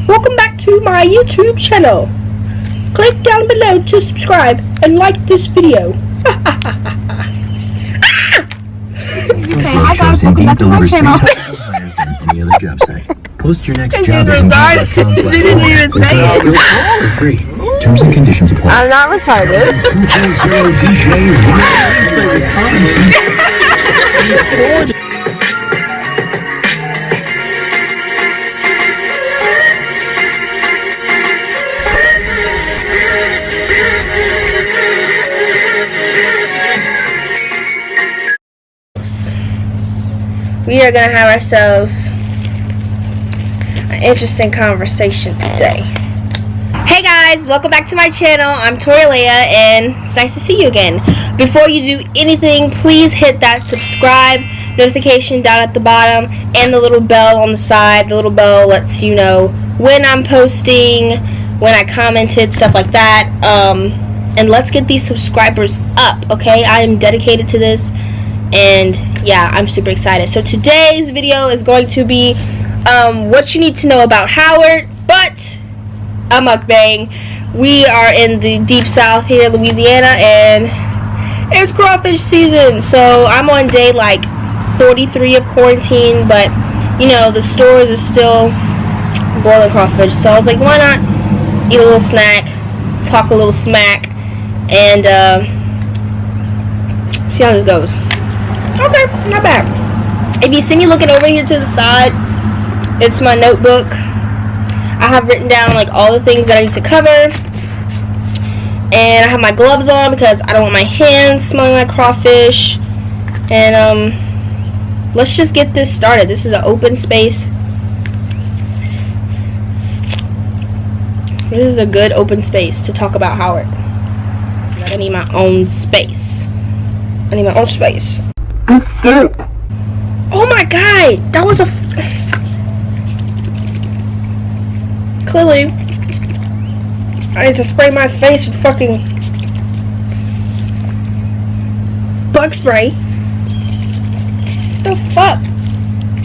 Welcome back to my YouTube channel. Click down below to subscribe and like this video. I got welcome back to my channel. Any other job site. Post your next job. She's retarded. She didn't even say it. Free. Terms and conditions apply. I'm not retarded. We are going to have ourselves an interesting conversation today. Hey guys, welcome back to my channel. I'm Torileia and it's nice to see you again. Before you do anything, please hit that subscribe notification down at the bottom and the little bell on the side. The little bell lets you know when I'm posting, when I commented, stuff like that. And let's get these subscribers up, okay? I am dedicated to this. And yeah, I'm super excited. So today's video is going to be what you need to know about Howard, but a mukbang. We are in the deep south here, Louisiana, and it's crawfish season. So I'm on day like 43 of quarantine, but you know, the stores are still boiling crawfish. So I was like, why not eat a little snack, talk a little smack, and see how this goes. Okay, not bad. If you see me looking over here to the side, it's my notebook. I have written down like all the things that I need to cover. And I have my gloves on because I don't want my hands smelling like crawfish. And let's just get this started. This is an open space. This is a good open space to talk about Howard. So I need my own space. I need my own space. Oh my god, that was a clearly I need to spray my face with fucking bug spray. The fuck?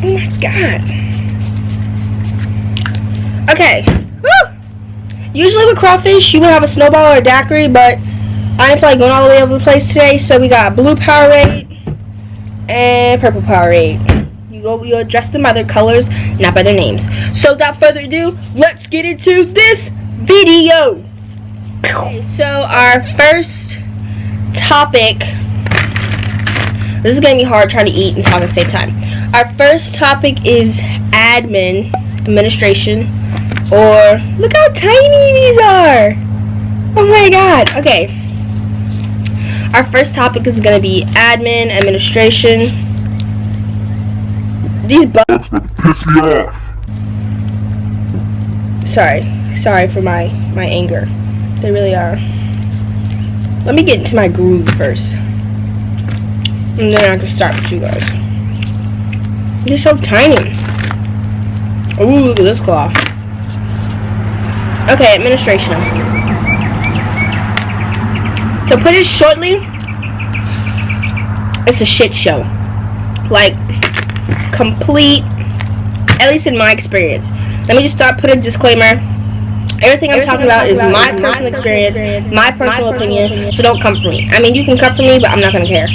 Oh my god. Okay. Woo! Usually with crawfish you would have a snowball or a daiquiri, but I didn't feel like going all the way over the place today, so we got blue Powerade and purple Powerade. You address them by their colors, not by their names. So without further ado, let's get into this video. Okay, so our first topic, this is gonna be hard trying to eat and talk at the same time. Our first topic is administration, or look how tiny these are. Oh my god. Okay. Our first topic is going to be administration. These bugs piss me off. Sorry for my anger. They really are. Let me get into my groove first, and then I can start with you guys. They're so tiny. Ooh, look at this claw. Okay, administration. To put it shortly, it's a shit show. Like, complete, at least in my experience. Let me just put a disclaimer. Everything I'm talking about is my personal experience, my personal opinion, so don't come for me. I mean, you can come for me, but I'm not going to care.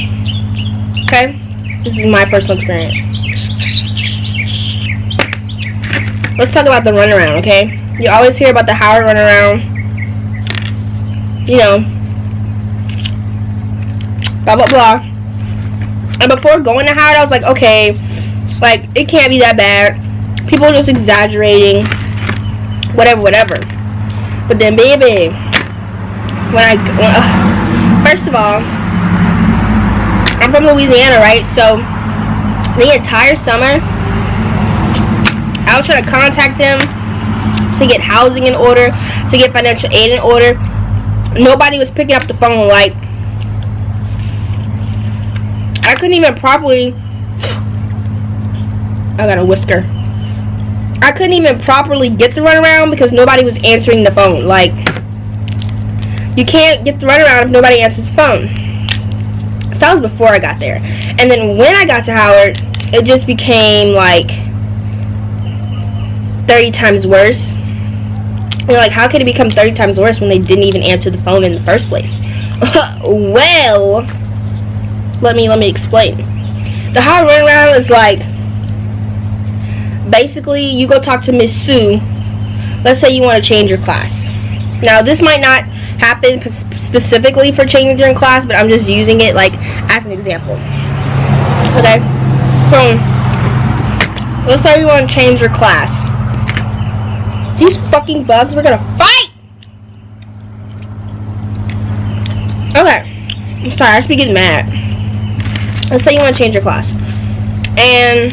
Okay? This is my personal experience. Let's talk about the runaround, okay? You always hear about the Howard runaround. You know, blah blah blah. And before going to Howard, I was like, okay, like it can't be that bad. People are just exaggerating, whatever. But then, baby, first of all, I'm from Louisiana, right? So the entire summer, I was trying to contact them to get housing in order, to get financial aid in order. Nobody was picking up the phone. Like, I couldn't even properly, I got a whisker. I couldn't even properly get the runaround because nobody was answering the phone. Like, you can't get the runaround if nobody answers the phone. So that was before I got there. And then when I got to Howard, it just became like 30 times worse. You're like, how can it become 30 times worse when they didn't even answer the phone in the first place? Well, let me explain. The hard runaround is like, basically, you go talk to Miss Sue. Let's say you want to change your class. Now, this might not happen specifically for changing your class, but I'm just using it like as an example. Okay, so let's say you want to change your class. These fucking bugs, we're gonna fight. Okay, I'm sorry, I just be getting mad. Let's say you want to change your class, and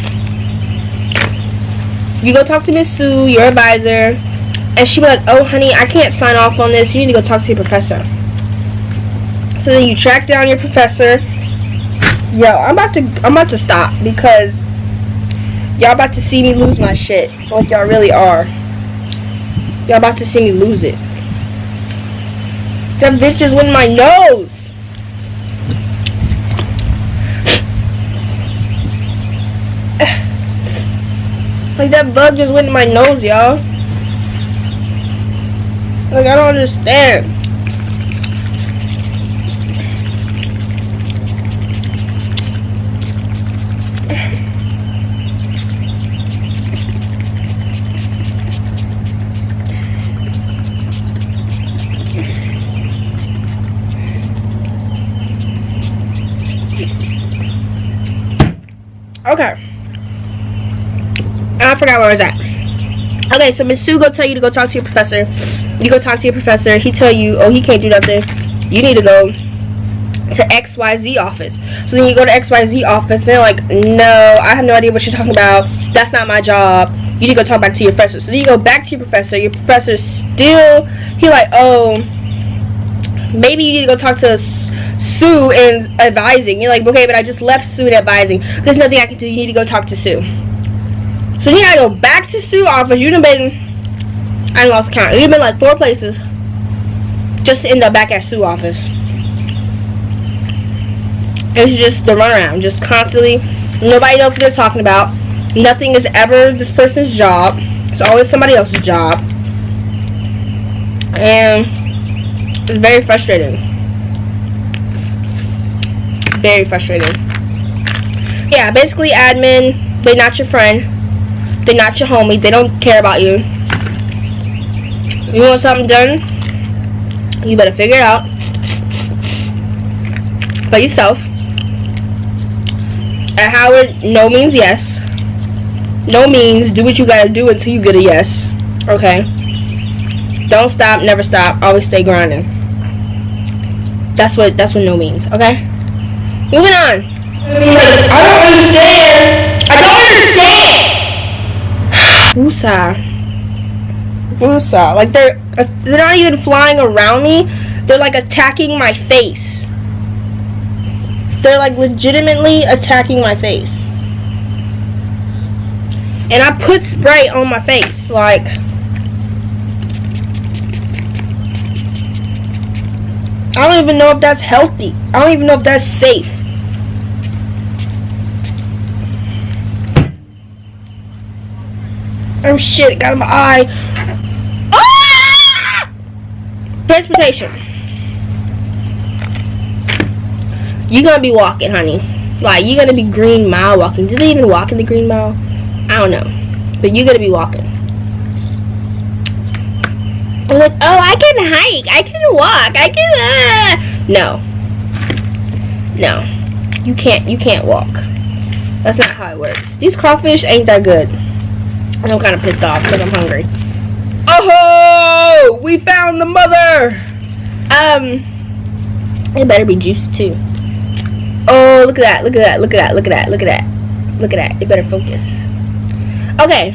you go talk to Miss Sue, your advisor, and she be like, oh honey, I can't sign off on this, you need to go talk to your professor. So then you track down your professor. Yo, I'm about to stop, because y'all about to see me lose my shit, like y'all really are. Y'all about to see me lose it. That bitch just went in my nose. Like, that bug just went in my nose, y'all. Like, I don't understand. Okay. I forgot where I was at. Okay, so Miss Sue go tell you to go talk to your professor. You go talk to your professor. He tell you, oh, he can't do nothing. You need to go to XYZ office. So then you go to XYZ office. They're like, no, I have no idea what you're talking about. That's not my job. You need to go talk back to your professor. So then you go back to your professor. Your professor still, he like, oh, maybe you need to go talk to Sue and advising. You're like, okay, but I just left Sue and advising. There's nothing I can do. You need to go talk to Sue. So then you gotta go back to Sue office. You've been, I lost count. You've been like 4 places just to end up back at Sue office. It's just the runaround, just constantly. Nobody knows what they're talking about. Nothing is ever this person's job. It's always somebody else's job, and it's very frustrating. Very frustrating. Yeah, basically, admin, they're not your friend. They're not your homie. They don't care about you. You want something done? You better figure it out for yourself. At Howard, no means yes. No means do what you gotta do until you get a yes. Okay? Don't stop, never stop. Always stay grinding. That's what no means. Okay? Moving on. I don't understand. I don't understand. Woosah. Woosah. Like, they're not even flying around me. They're like attacking my face. They're like legitimately attacking my face. And I put spray on my face. Like, I don't even know if that's healthy. I don't even know if that's safe. Oh shit, got in my eye. Ah! Transportation. You're gonna be walking, honey. Like, you're gonna be Green Mile walking. Do they even walk in the Green Mile? I don't know. But you're gonna be walking. I'm like, oh, I can hike. I can walk. I can, No. No. You can't walk. That's not how it works. These crawfish ain't that good. I'm kind of pissed off because I'm hungry. Oh, we found the mother. It better be juicy too. Oh, look at that! Look at that! Look at that! Look at that! Look at that! Look at that! It better focus. Okay,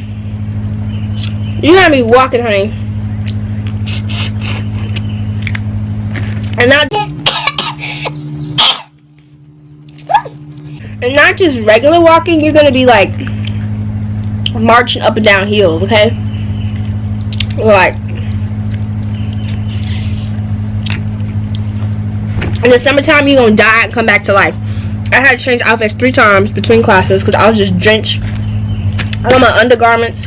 you're gonna be walking, honey, and not just regular walking. You're gonna be like marching up and down hills, okay? Like, in the summertime, you're gonna die and come back to life. I had to change outfits 3 times between classes because I was just drenched on my undergarments.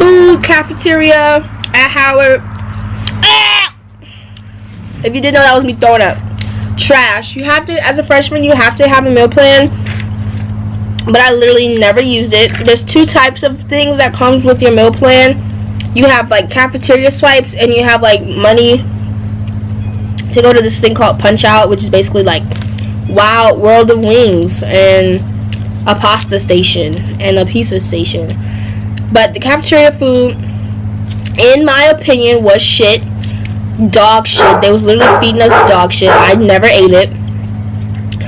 food cafeteria at Howard. If you didn't know, that was me throwing up. Trash. You have to, as a freshman, you have to have a meal plan. But I literally never used it. There's two types of things that comes with your meal plan. You have like cafeteria swipes, and you have like money to go to this thing called Punch Out, which is basically like Wild World of Wings and a pasta station and a pizza station. But the cafeteria food, in my opinion, was shit. Dog shit. They was literally feeding us dog shit. I never ate it.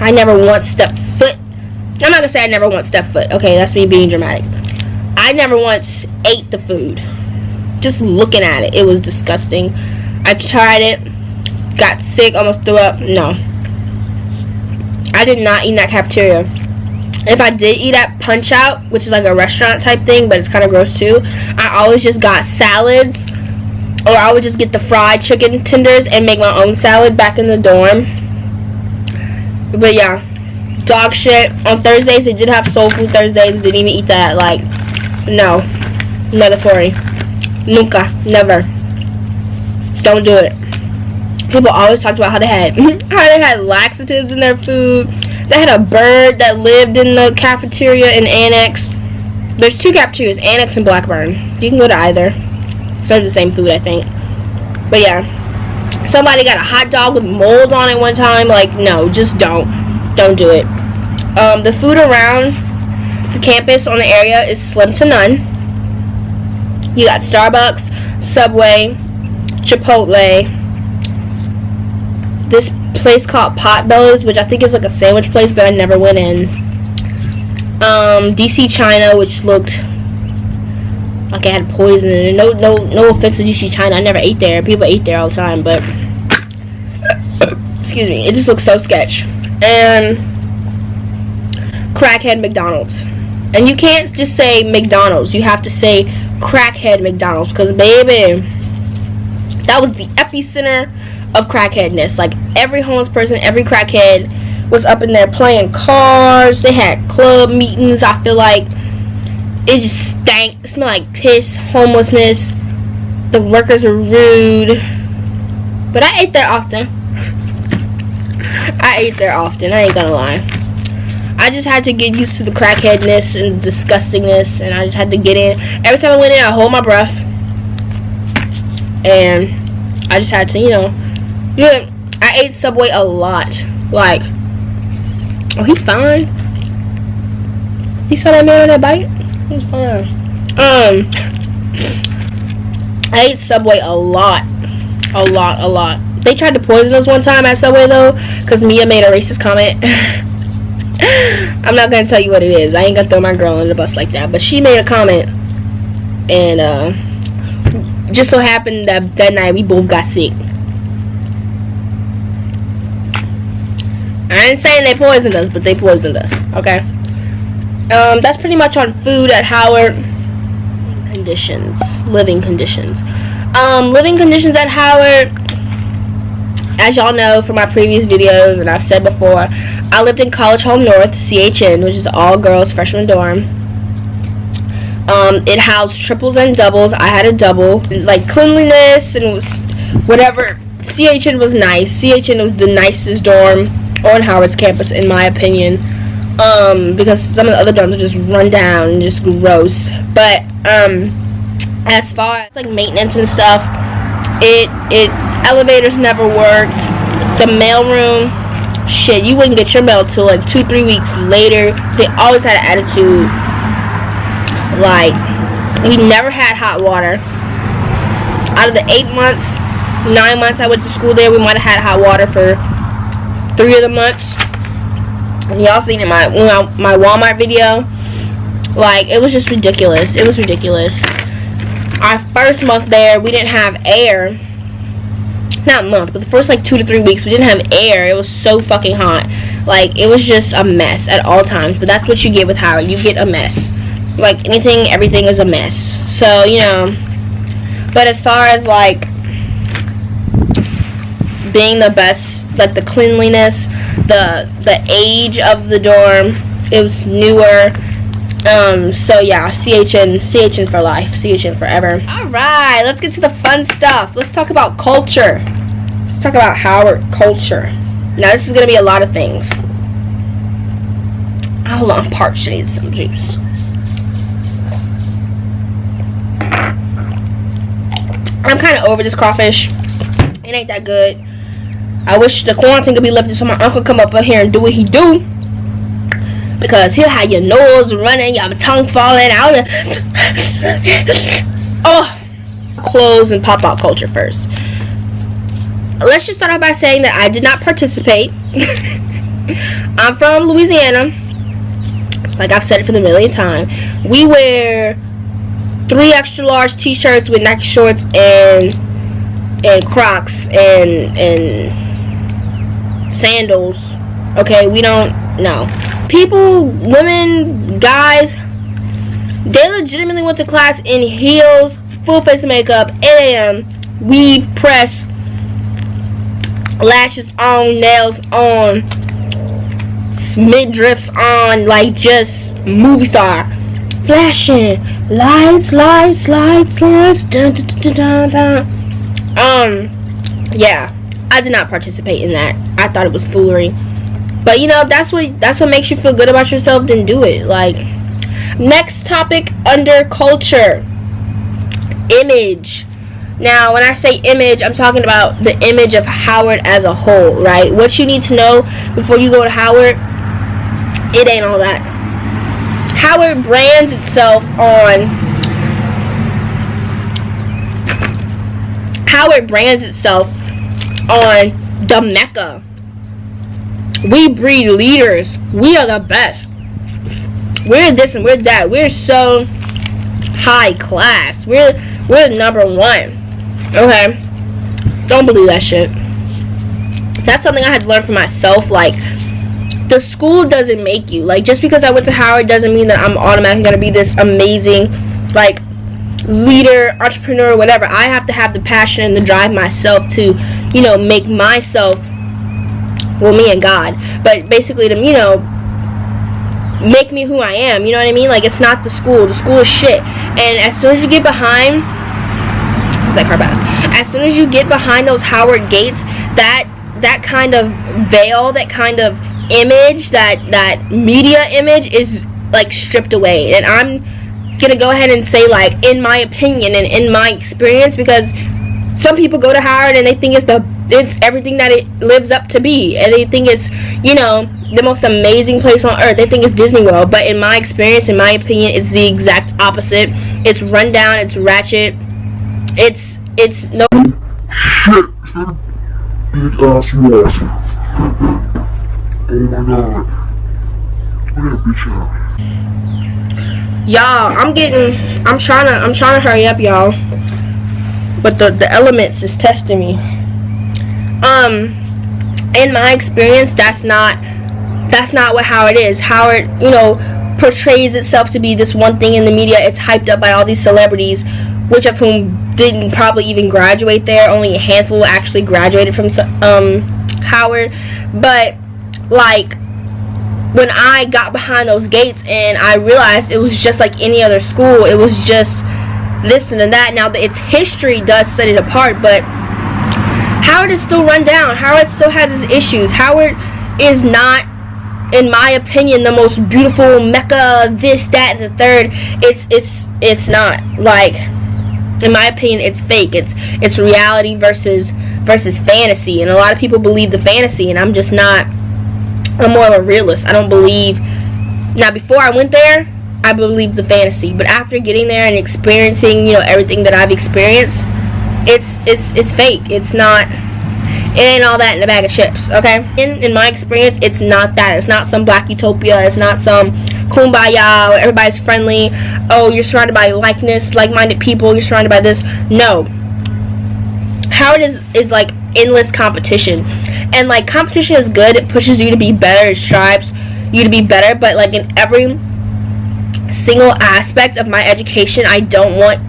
I never once stepped foot. I'm not gonna say I never once stepped foot. Okay, that's me being dramatic. I never once ate the food. Just looking at it, it was disgusting. I tried it, got sick, almost threw up. No, I did not eat in that cafeteria. If I did eat at Punch Out, which is like a restaurant type thing, but it's kind of gross too, I always just got salads. Or I would just get the fried chicken tenders and make my own salad back in the dorm. But yeah, dog shit. On Thursdays, they did have soul food Thursdays. Didn't even eat that. Like, no. Negatory. Nunca. Never. Don't do it. People always talked about how they had laxatives in their food. They had a bird that lived in the cafeteria in Annex. There's two cafeterias, Annex and Blackburn. You can go to either. Serve the same food, I think. But yeah, somebody got a hot dog with mold on it one time. Like, no, just don't do it. The food around the campus on the area is slim to none. You got Starbucks, Subway, Chipotle, this place called Potbellies, which I think is like a sandwich place, but I never went in. DC China, which looked like it had poison in it. No offense to DC China. I never ate there. People ate there all the time, but excuse me, it just looks so sketch. And Crackhead McDonald's. And you can't just say McDonald's. You have to say Crackhead McDonald's, because baby, that was the epicenter of crackheadness. Like, every homeless person, every crackhead was up in there playing cards. They had club meetings. I feel like it just stank. It smelled like piss, homelessness. The workers were rude. But I ate there often. I ain't gonna lie. I just had to get used to the crackheadness and disgustingness, and I just had to get in. Every time I went in, I hold my breath. And I just had to, yeah, I ate Subway a lot. Like, oh, he fine. You saw that man on that bike? He was fine. I ate Subway a lot. A lot. They tried to poison us one time at Subway, though, because Mia made a racist comment. I'm not going to tell you what it is. I ain't going to throw my girl under the bus like that. But she made a comment. And, just so happened that night we both got sick. I ain't saying they poisoned us, but they poisoned us. Okay. That's pretty much on food at Howard. Living conditions at Howard. As y'all know from my previous videos, and I've said before, I lived in College Home North, CHN, which is all girls freshman dorm. It housed triples and doubles. I had a double. Like, cleanliness and was whatever. CHN was nice. CHN was the nicest dorm on Howard's campus, in my opinion. Because some of the other dorms are just run down and just gross. But as far as like maintenance and stuff, elevators never worked. The mailroom, shit, you wouldn't get your mail till like 2-3 weeks later. They always had an attitude. Like, we never had hot water. Out of the 9 months I went to school there, we might have had hot water for 3 of the months. And y'all seen it in my Walmart video. Like, it was just ridiculous. It was ridiculous. Our first month there, we didn't have air. Not month, but the first like 2 to 3 weeks, we didn't have air. It was so fucking hot. Like, it was just a mess at all times. But that's what you get with Howard. You get a mess. Like, everything is a mess. So, but as far as like being the best, like the cleanliness, the age of the dorm, it was newer. So yeah, CHN for life, CHN forever. Alright, let's get to the fun stuff. Let's talk about culture. Let's talk about Howard culture. Now this is gonna be a lot of things. Hold on, I'm parched. I need some juice. I'm kind of over this crawfish. It ain't that good. I wish the quarantine could be lifted so my uncle come up here and do what he do. Because he'll have your nose running, your tongue falling out. Oh, clothes and pop-out culture first. Let's just start off by saying that I did not participate. I'm from Louisiana. Like I've said it for the millionth time. We wear 3 extra large t-shirts with Nike shorts and Crocs and sandals. Okay, we don't know. People, women, guys, they legitimately went to class in heels, full face of makeup, 8 a.m., weave, press, lashes on, nails on, midriffs on, like just movie star. Flashing lights, dun, dun, dun, dun, dun. Yeah, I did not participate in that. I thought it was foolery. But you know, if that's what makes you feel good about yourself, then do it. Like, next topic under culture, image. Now, when I say image, I'm talking about the image of Howard as a whole, right? What you need to know before you go to Howard, it ain't all that. Howard brands itself on the Mecca. We breed leaders. We are the best. We're this and we're that. We're so high class. We're number 1. Okay? Don't believe that shit. That's something I had to learn for myself. Like, the school doesn't make you. Like, just because I went to Howard doesn't mean that I'm automatically gonna be this amazing, like, leader, entrepreneur, whatever. I have to have the passion and the drive myself to, you know, make myself, well, me and God, but basically to, you know, make me who I am. You know what I mean? Like, it's not the school. The school is shit. And as soon as you get behind, like her best, as soon as you get behind those Howard gates, that kind of veil, that kind of image, that media image is like stripped away. And I'm gonna go ahead and say, like, in my opinion and in my experience, because some people go to Howard and they think it's everything that it lives up to be, and they think it's, you know, the most amazing place on earth. They think it's Disney World. But in my experience, in my opinion, it's the exact opposite. It's run down, it's ratchet, it's no Shit, big ass wasp. Oh my god. Look at that bitch out. Y'all, I'm trying to hurry up, y'all. But the elements is testing me. In my experience, that's not what Howard is. Howard, you know, portrays itself to be this one thing in the media. It's hyped up by all these celebrities, which of whom didn't probably even graduate there. Only a handful actually graduated from Howard. But, like, when I got behind those gates and I realized it was just like any other school, it was just this and that. Now, its history does set it apart, but Howard is still run down. Howard still has his issues. Howard is not, in my opinion, the most beautiful Mecca, this, that, and the third. It's not. Like, in my opinion, it's fake. It's reality versus fantasy, and a lot of people believe the fantasy, and I'm just not. I'm more of a realist. I don't believe. Now, before I went there, I believed the fantasy, but after getting there and experiencing, you know, everything that I've experienced, it's fake. It's not. It ain't all that in a bag of chips. Okay. In my experience, it's not that. It's not some black utopia. It's not some kumbaya where everybody's friendly. Oh, you're surrounded by like-minded people. You're surrounded by this. No. Howard is like endless competition. And, like, competition is good. It pushes you to be better. It strives you to be better. But, like, in every single aspect of my education, I don't want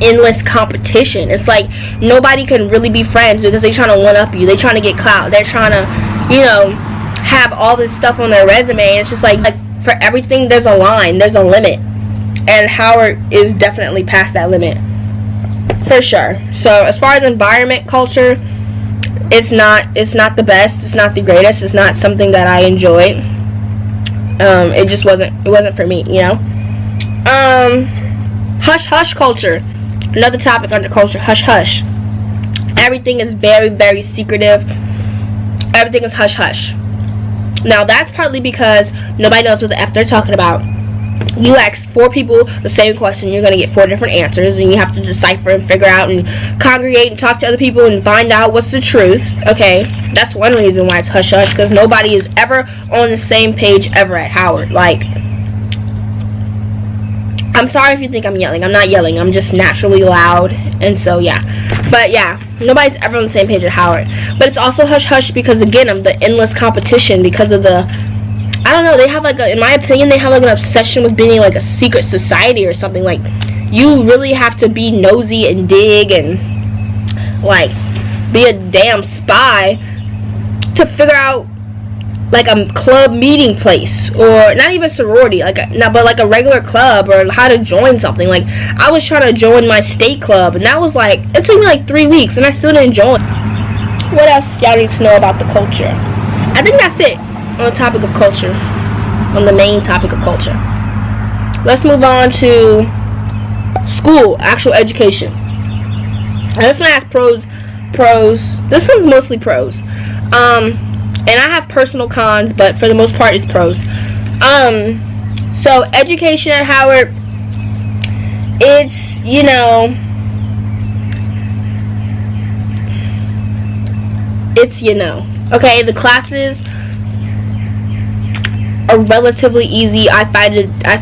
endless competition. It's like nobody can really be friends because they're trying to one-up you. They're trying to get clout. They're trying to, you know, have all this stuff on their resume. And it's just like for everything, there's a line, there's a limit. And Howard is definitely past that limit. For sure. So as far as environment culture, it's not the best, it's not the greatest, it's not something that I enjoyed. It just wasn't for me, you know. Hush hush culture. Another topic under culture, hush hush. Everything is very, very secretive. Everything is hush hush. Now that's partly because nobody knows what the F they're talking about. You ask 4 people the same question, you're going to get 4 different answers, and you have to decipher and figure out and congregate and talk to other people and find out what's the truth. Okay, that's one reason why it's hush hush, because nobody is ever on the same page ever at Howard. Like, I'm sorry if you think I'm yelling. I'm not yelling. I'm just naturally loud, and so yeah. But yeah, nobody's ever on the same page at Howard. But it's also hush hush because, again, of the endless competition, because of the, I don't know, they have like in my opinion, they have like an obsession with being like a secret society or something. Like, you really have to be nosy and dig and like be a damn spy to figure out like a club meeting place, or not even sorority, like but like a regular club, or how to join something. Like, I was trying to join my state club, and that was like, it took me like 3 weeks, and I still didn't join. What else y'all need to know about the culture? I think that's it on the topic of culture, on the main topic of culture. Let's move on to school, actual education. And this one has pros. This one's mostly pros. And I have personal cons, but for the most part, it's pros. So education at Howard, it's, you know, okay, the classes are relatively easy. I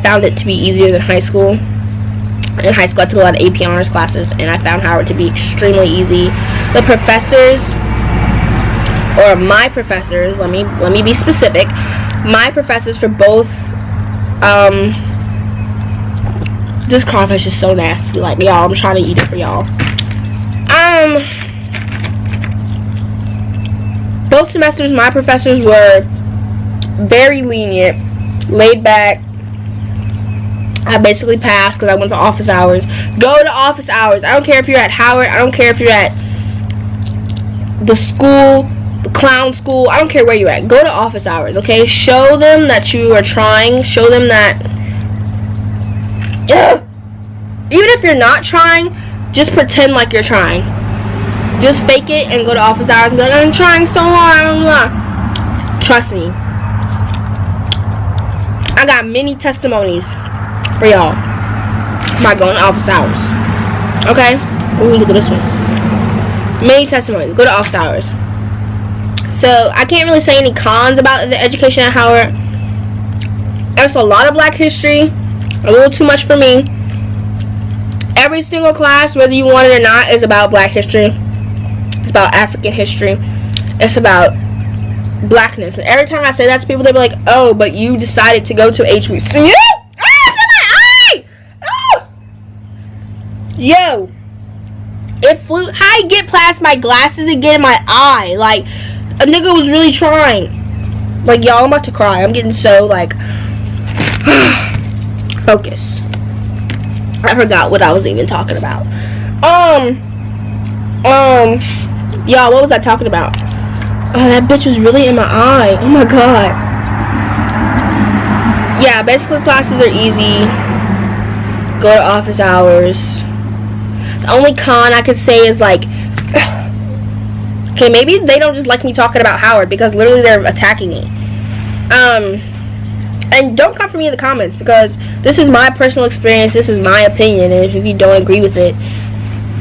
found it to be easier than high school. In high school, I took a lot of AP honors classes, and I found Howard to be extremely easy. The professors, or my professors, let me be specific. My professors for both, this crawfish is so nasty. Like, y'all, I'm trying to eat it for y'all. Both semesters, my professors were very lenient, laid back. I basically passed because I went to office hours. Go to office hours. I don't care if you're at Howard. I don't care if you're at the school, the clown school. I don't care where you're at. Go to office hours, okay? Show them that you are trying. Show them that, even if you're not trying, just pretend like you're trying. Just fake it and go to office hours and be like, I'm trying so hard. Trust me. I got many testimonies for y'all about going to office hours. Okay? Ooh, look at this one. Many testimonies. Go to office hours. So, I can't really say any cons about the education at Howard. There's a lot of black history. A little too much for me. Every single class, whether you want it or not, is about black history. It's about African history. It's about blackness. And every time I say that to people, they be like, oh, but you decided to go to HBCU? Yo, it flew. How I get past my glasses and get in my eye? Like, a nigga was really trying. Like, y'all, I'm about to cry. I'm getting so, like, focus. I forgot what I was even talking about. Y'all, what was I talking about? Oh, that bitch was really in my eye. Oh my god. Yeah, basically classes are easy. Go to office hours. The only con I could say is, like, okay, maybe they don't just like me talking about Howard, because literally they're attacking me. And don't come for me in the comments, because this is my personal experience, this is my opinion, and if you don't agree with it,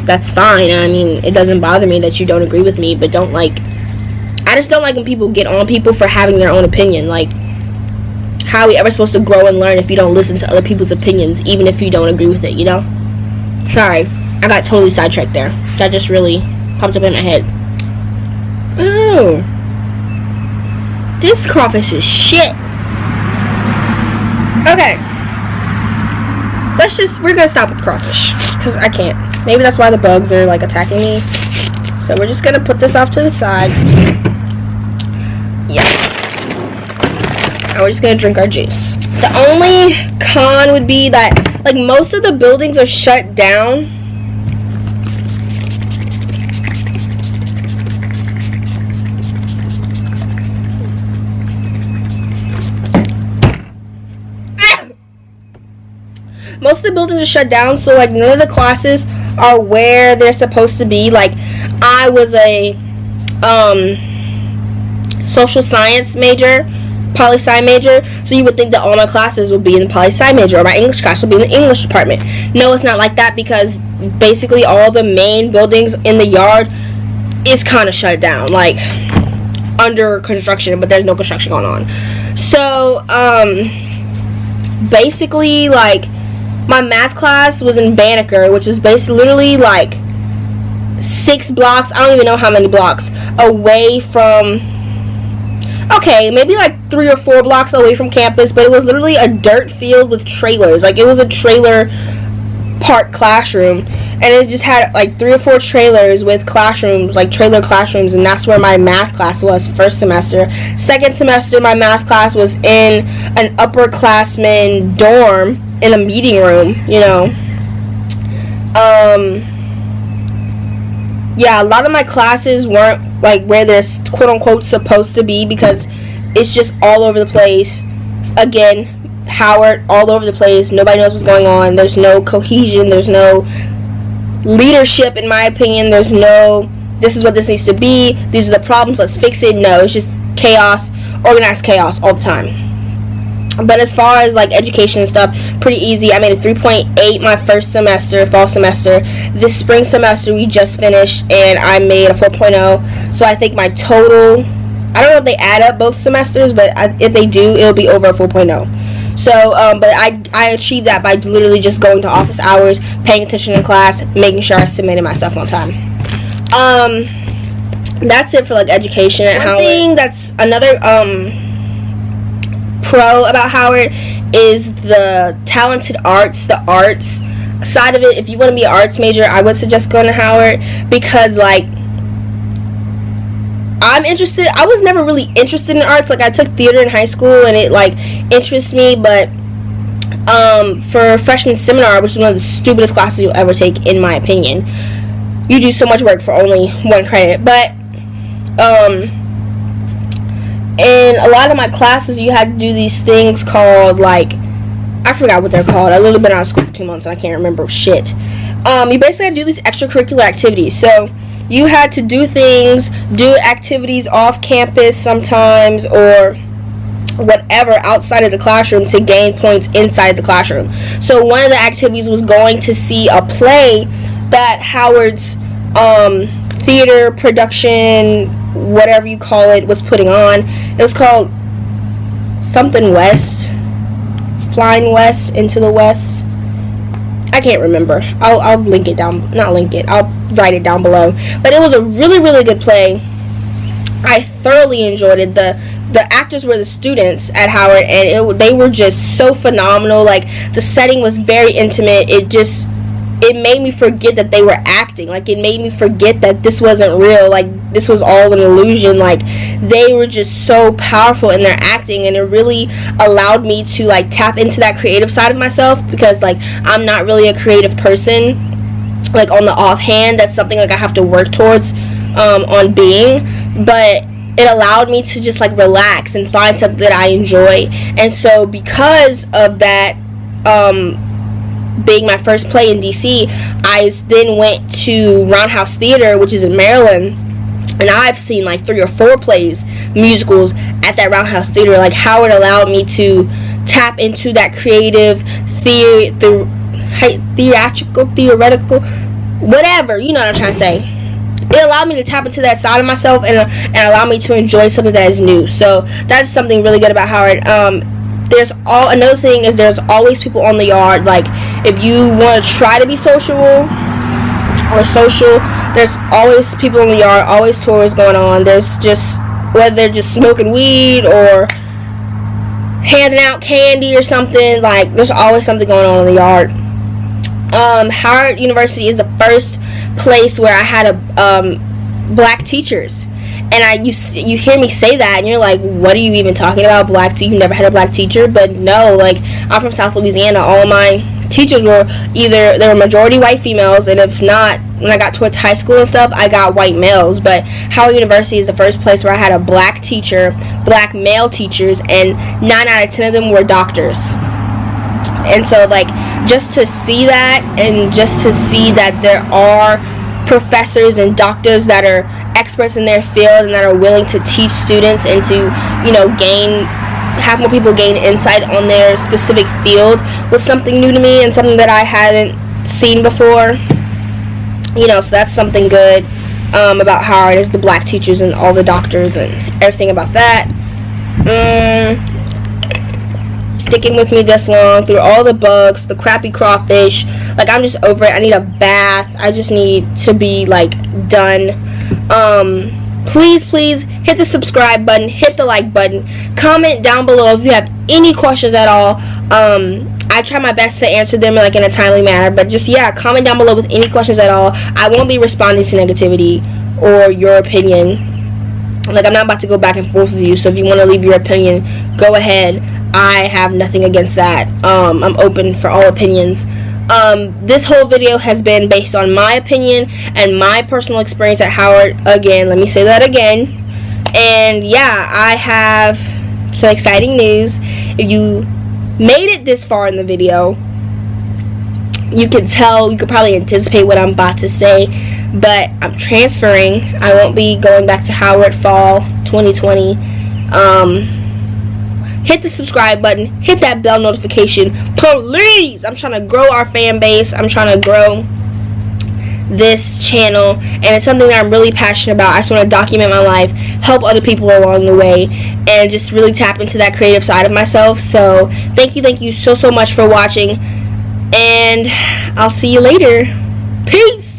that's fine. I mean, it doesn't bother me that you don't agree with me, but don't, like, I just don't like when people get on people for having their own opinion. Like, how are we ever supposed to grow and learn if you don't listen to other people's opinions, even if you don't agree with it, you know? Sorry, I got totally sidetracked there. That just really popped up in my head. Oh, this crawfish is shit. Okay, we're gonna stop with crawfish, because I can't. Maybe that's why the bugs are, like, attacking me. So we're just gonna put this off to the side. Yeah. And we're just gonna drink our juice. The only con would be that, like, most of the buildings are shut down. Most of the buildings are shut down, so, like, none of the classes are where they're supposed to be. Like, I was a social science major, poli-sci major, so you would think that all my classes would be in the poli-sci major, or my English class would be in the English department. No, it's not like that, because basically all the main buildings in the yard is kind of shut down, like, under construction, but there's no construction going on. So, basically, like, my math class was in Banneker, which is basically literally like 6 blocks, I don't even know how many blocks, away from, okay, maybe like 3 or 4 blocks away from campus, but it was literally a dirt field with trailers. Like, it was a trailer park classroom, and it just had like 3 or 4 trailers with classrooms, like trailer classrooms, and that's where my math class was first semester. Second semester, my math class was in an upperclassman dorm in a meeting room, you know. Yeah, a lot of my classes weren't like where they're quote unquote supposed to be, because it's just all over the place. Again, Howard, all over the place. Nobody knows what's going on. There's no cohesion. There's no leadership, in my opinion. There's no, this is what this needs to be. These are the problems. Let's fix it. No, it's just chaos, organized chaos all the time. But as far as like education and stuff, pretty easy. I made a 3.8 my first semester, fall semester. This spring semester we just finished, and I made a 4.0. So I think my total, I don't know if they add up both semesters, but if they do, it'll be over a 4.0. So, but I achieved that by literally just going to office hours, paying attention in class, making sure I submitted my stuff on time. That's it for like education at Howard. One thing that's another pro about Howard is the talented arts, the arts side of it. If you want to be an arts major, I would suggest going to Howard, because like, I'm interested. I was never really interested in arts. Like, I took theater in high school and it like interests me, but for freshman seminar, which is one of the stupidest classes you'll ever take, in my opinion, you do so much work for only 1 credit. But in a lot of my classes, you had to do these things called, like, I forgot what they're called. I've literally been out of school for 2 months and I can't remember shit. You basically had to do these extracurricular activities. So you had to do things, do activities off campus sometimes, or whatever outside of the classroom to gain points inside the classroom. So one of the activities was going to see a play that Howard's theater production, whatever you call it, was putting on. It was called something West, Flying West, Into the West. I can't remember. I'll link it down, not link it, I'll write it down below. But it was a really, really good play. I thoroughly enjoyed it. The actors were the students at Howard, and they were just so phenomenal. Like, the setting was very intimate. It made me forget that they were acting. Like, it made me forget that this wasn't real. Like, this was all an illusion. Like, they were just so powerful in their acting, and it really allowed me to, like, tap into that creative side of myself, because, like, I'm not really a creative person, like, on the offhand. That's something, like, I have to work towards on being. But it allowed me to just, like, relax and find something that I enjoy. And so because of that, being my first play in DC, I then went to Roundhouse Theater, which is in Maryland, and I've seen like 3 or 4 plays, musicals at that Roundhouse Theater. Like, Howard allowed me to tap into that creative, theoretical, whatever, you know what I'm trying to say. It allowed me to tap into that side of myself and allow me to enjoy something that is new. So that's something really good about Howard. Another thing is there's always people on the yard. Like, if you want to try to be social, there's always people in the yard, always tours going on. There's just, whether they're just smoking weed or handing out candy or something, like, there's always something going on in the yard. Howard University is the first place where I had black teachers, And you hear me say that, and you're like, what are you even talking about? You've never had a black teacher? But no, like, I'm from South Louisiana. All of my teachers were they were majority white females, and if not, when I got towards high school and stuff, I got white males. But Howard University is the first place where I had a black male teachers, and 9 out of 10 of them were doctors. And so, like, just to see that, and just to see that there are professors and doctors that are experts in their field and that are willing to teach students and to, you know, have more people gain insight on their specific field was something new to me and something that I hadn't seen before. You know, so that's something good about Howard, is the black teachers and all the doctors and everything about that. Sticking with me this long through all the bugs, the crappy crawfish. Like, I'm just over it. I need a bath. I just need to be, like, done. Please hit the subscribe button, hit the like button, comment down below if you have any questions at all. I try my best to answer them, like, in a timely manner, but just, yeah, comment down below with any questions at all. I won't be responding to negativity or your opinion. Like, I'm not about to go back and forth with you, so if you want to leave your opinion, go ahead. I have nothing against that. I'm open for all opinions. This whole video has been based on my opinion and my personal experience at Howard. Again, let me say that again. And yeah, I have some exciting news. If you made it this far in the video, you can probably anticipate what I'm about to say, but I'm transferring. I won't be going back to Howard fall 2020. Hit the subscribe button, hit that bell notification, please. I'm trying to grow our fan base. I'm trying to grow this channel, and it's something that I'm really passionate about. I just want to document my life, help other people along the way, and just really tap into that creative side of myself. So thank you so much for watching, and I'll see you later. Peace.